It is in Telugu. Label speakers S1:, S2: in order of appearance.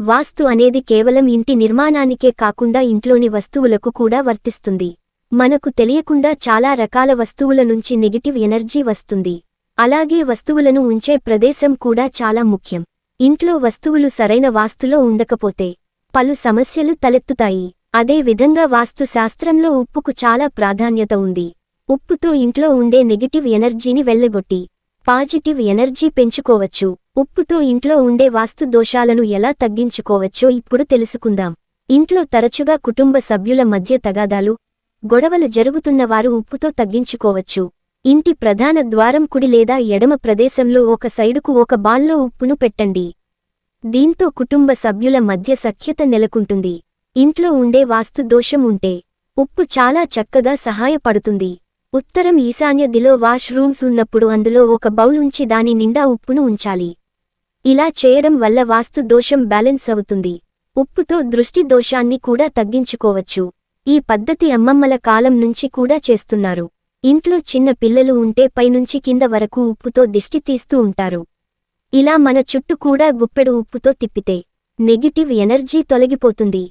S1: వాస్తు అనేది కేవలం ఇంటి నిర్మాణానికే కాకుండా ఇంట్లోని వస్తువులకు కూడా వర్తిస్తుంది. మనకు తెలియకుండా చాలా రకాల వస్తువుల నుంచి నెగటివ్ ఎనర్జీ వస్తుంది. అలాగే వస్తువులను ఉంచే ప్రదేశం కూడా చాలా ముఖ్యం. ఇంట్లో వస్తువులు సరైన వాస్తులో ఉండకపోతే పలు సమస్యలు తలెత్తుతాయి. అదే విధంగా వాస్తు శాస్త్రంలో ఉప్పుకు చాలా ప్రాధాన్యత ఉంది. ఉప్పుతో ఇంట్లో ఉండే నెగటివ్ ఎనర్జీని వెళ్లగొట్టి పాజిటివ్ ఎనర్జీ పెంచుకోవచ్చు. ఉప్పుతో ఇంట్లో ఉండే వాస్తు దోషాలను ఎలా తగ్గించుకోవచ్చో ఇప్పుడు తెలుసుకుందాం. ఇంట్లో తరచుగా కుటుంబ సభ్యుల మధ్య తగాదాలు, గొడవలు జరుగుతున్నవారు ఉప్పుతో తగ్గించుకోవచ్చు. ఇంటి ప్రధాన ద్వారం కుడి లేదా ఎడమ ప్రదేశంలో ఒక సైడుకు ఒక బాన్లో ఉప్పును పెట్టండి. దీంతో కుటుంబ సభ్యుల మధ్య సఖ్యత నెలకొంటుంది. ఇంట్లో ఉండే వాస్తు దోషం ఉంటే ఉప్పు చాలా చక్కగా సహాయపడుతుంది. ఉత్తరం ఈశాన్య దిలో వాష్ రూమ్స్ ఉన్నప్పుడు అందులో ఒక బౌల్ ఉంచి దాని నిండా ఉప్పును ఉంచాలి. ఇలా చేయడం వల్ల వాస్తు దోషం బ్యాలెన్స్ అవుతుంది. ఉప్పుతో దృష్టి దోషాన్ని కూడా తగ్గించుకోవచ్చు. ఈ పద్ధతి అమ్మమ్మల కాలం నుంచి కూడా చేస్తున్నారు. ఇంట్లో చిన్న పిల్లలు ఉంటే పైనుంచి కింద వరకు ఉప్పుతో దిష్టి తీస్తూ ఉంటారు. ఇలా మన చుట్టూ కూడా గుప్పెడు ఉప్పుతో తిప్పితే నెగిటివ్ ఎనర్జీ తొలగిపోతుంది.